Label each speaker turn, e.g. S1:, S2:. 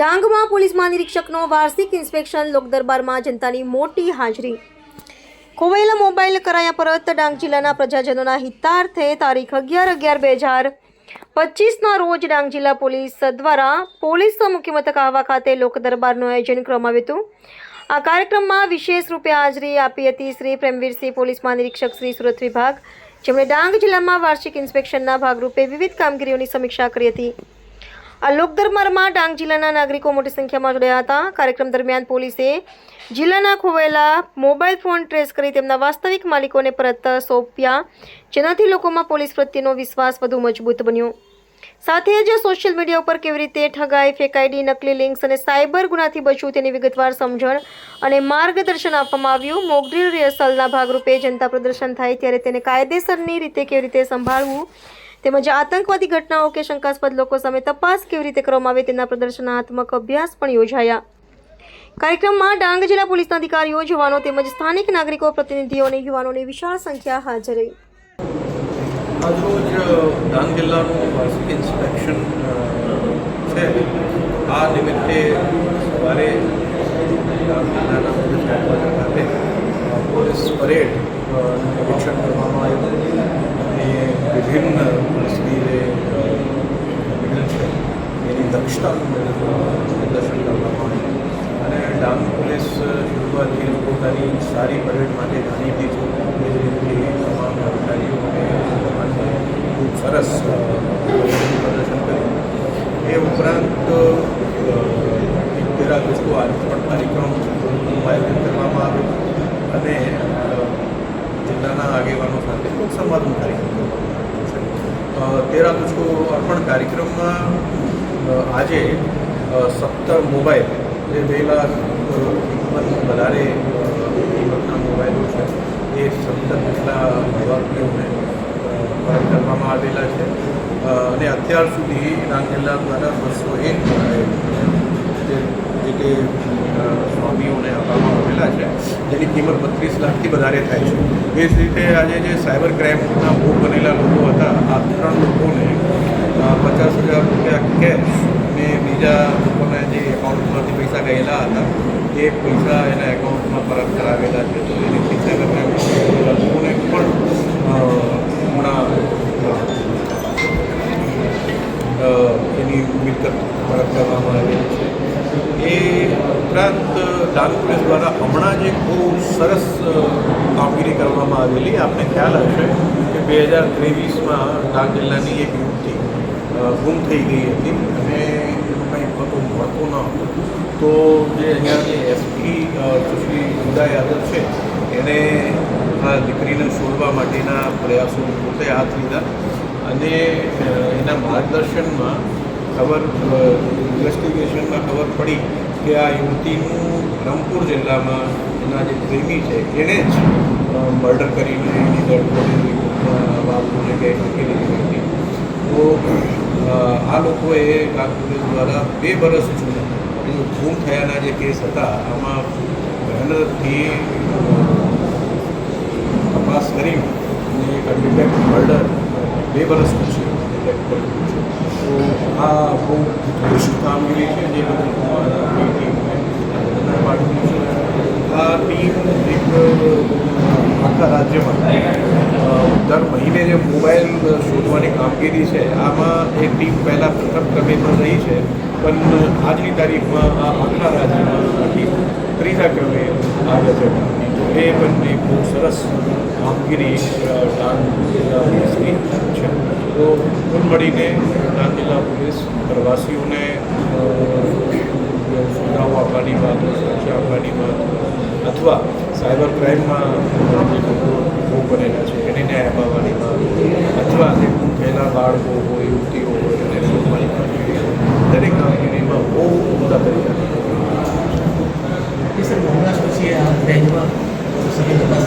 S1: ડાંગમાં પોલીસ મહાનિરીક્ષકનો વાર્ષિક ઇન્સ્પેક્શન લોકદરબારમાં જનતાની મોટી હાજરી. ખોવાયેલા મોબાઈલ કરાયા પરત. ડાંગ જિલ્લાના પ્રજાજનોના હિતાર્થે તારીખ 11/11/2025ના રોજ ડાંગ જિલ્લા પોલીસ દ્વારા પોલીસ મુખ્ય મથક આહવા ખાતે લોકદરબારનું આયોજન કરવામાં આવ્યું હતું. આ કાર્યક્રમમાં વિશેષ રૂપે હાજરી આપી હતી શ્રી પ્રેમવીરસિંહ, પોલીસ મહાનિરીક્ષક શ્રી સુરત વિભાગ, જેમણે ડાંગ જિલ્લામાં વાર્ષિક ઇન્સ્પેક્શનના ભાગરૂપે વિવિધ કામગીરીઓની સમીક્ષા કરી હતી. આ લોકદરબારમાં ડાંગ જિલ્લાના નાગરિકો મોટી સંખ્યામાં જોડાયા હતા. કાર્યક્રમ દરમિયાન પોલીસે જિલ્લાના ખોવાયેલા મોબાઈલ ફોન ટ્રેસ કરી તેમના વાસ્તવિક માલિકોને પરત સોંપ્યા, જેનાથી લોકોમાં પોલીસ પ્રત્યેનો વિશ્વાસ વધુ મજબૂત બન્યો. સાથે જ સોશિયલ મીડિયા ઉપર કેવી રીતે ઠગાઈ, ફેક આઈડી, નકલી લિંક્સ અને સાયબર ગુનાથી બચવું તેની વિગતવાર સમજણ અને માર્ગદર્શન આપવામાં આવ્યું. મોક ડ્રીલ રિહર્સલના ભાગરૂપે જનતા પ્રદર્શન થાય ત્યારે તેને કાયદેસરની રીતે કેવી રીતે સંભાળવું તેમજ આતંકવાદી ઘટનાઓ કે શંકાસ્પદ લોકો સામે તપાસ કેવી રીતે કરવામાં આવે તેના પ્રદર્શનાત્મક અભ્યાસ પણ યોજાયા. કાર્યક્રમમાં ડાંગ જિલ્લા પોલીસના અધિકારીઓ, જવાનો તેમજ સ્થાનિક નાગરિકો, પ્રતિનિધિઓ અને યુવાનોની વિશાળ સંખ્યા હાજર રહી.
S2: આજરોજ ડાંગ જિલ્લાનું વાર્ષિક ઇન્સ્પેક્શન છે. આ નિમિત્તે સવારે ડાંગ જિલ્લાના પોલીસ હેડક્વાર્ટર ખાતે પોલીસ પરેડ નિરીક્ષણ કરવામાં આવ્યું અને વિભિન્ન પોલીસની જે છે એની દક્ષતાનું પ્રદર્શન કરવામાં આવ્યું. અને ડાંગ પોલીસ શરૂઆતથી પોતાની સારી પરેડ માટે જાણીતી છે. એ જ રીતે તમામ અધિકારીઓને ખૂબ સરસ પ્રદર્શન કર્યું. એ ઉપરાંત તેરા દુષ્કો અર્પણ કાર્યક્રમનું આયોજન કરવામાં આવ્યું અને જિલ્લાના આગેવાનો સાથે ખૂબ સંવાદનો કાર્યક્રમ કરવામાં આવ્યો છે. તેરા દુષ્કો અર્પણ કાર્યક્રમમાં આજે 17 મોબાઈલ, જે 2 લાખ કિંમત વધારે કિંમતના મોબાઈલો છે, એ 17 જેટલા લાભાર્થીઓને પરત કરવામાં આવેલા છે. અને અત્યાર સુધી ડાંગ જિલ્લા દ્વારા 201 જે તે સ્વામીઓને આપવામાં આવેલા છે, જેની કિંમત 32 લાખથી વધારે થાય છે. એ જ રીતે આજે જે સાયબર ક્રાઇમના ભોગ બનેલા લોકો હતા, આ 3 લોકોને 50,000 રૂપિયા કેશ અને બીજા લોકોના જે એકાઉન્ટમાંથી પૈસા ગયેલા હતા એ પૈસા એના એકાઉન્ટમાં પરત કરાવેલા છે. તો એ રીતે સાયબર ક્રાઇમના લોકોને પણ હમણાં એની મિલકત પરત કરવામાં આવેલી છે. એ ઉપરાંત ડાંગ પોલીસ દ્વારા હમણાં જે બહુ સરસ કામગીરી કરવામાં આવેલી, આપને ખ્યાલ હશે કે 2023માં ડાંગ જિલ્લાની એક યુવતી ગુમ થઈ ગઈ હતી અને એનું કંઈ પતો મળતો ન હતો. તો જે અહીંયા જે એસપી સુશ્રી ઉદા યાદવ છે, એણે આ દીકરીને શોધવા માટેના પ્રયાસો પોતે હાથ લીધા અને એના માર્ગદર્શનમાં ઇન્વેસ્ટિગેશનમાં ખબર પડી કે આ યુવતીનું રંગપુર જિલ્લામાં એના જે પ્રેમી છે એણે જ મર્ડર કરીને એની ડેડ બોડી બાબુને ગઈ મૂકી દીધી હતી. તો આ લોકોએ ડાંગ પોલીસ દ્વારા 2 વર્ષ જૂના ગુમ થયાના જે કેસ હતા, આમાં મહેનતથી તપાસ કરીને એક ડિટેક્ટ મર્ડર 2 વર્ષ પછી ડિટેક્ટ કર્યું છે. તો આ બહુ ઉત્કૃષ્ટ કામગીરી છે જે બધી ટીમને પાઠવી છે. આ ટીમ એક આખા રાજ્યમાં દર મહિને જે મોબાઈલ શોધવાની કામગીરી છે, આમાં એ ટીમ પહેલાં પ્રથમ ક્રમે તો રહી છે, પણ આજની તારીખમાં આ આખા રાજ્યમાં આ ટીમ 3જા ક્રમે આવે છે. તો એ બંને બહુ સરસ કામગીરી ડાંગ જિલ્લા પોલીસની છે. તો કુલ મળીને ડાંગ જિલ્લા પોલીસ પ્રવાસીઓને સુવિધાઓ આપવાની વાત, સુરક્ષા આપવાની વાત, અથવા સાયબર ક્રાઇમમાં જે લોકો ભોગ બનેલા છે એને ન્યાય અપાવવાની વાત, અથવા જે ગુમ થયેલા બાળકો હોય, યુવતીઓ હોય એને શોધવાની કામગીરી, દરેક કામગીરીમાં બહુ ઉમદા તરીકે
S3: પછી આ રેન્જમાં સખી તપાસ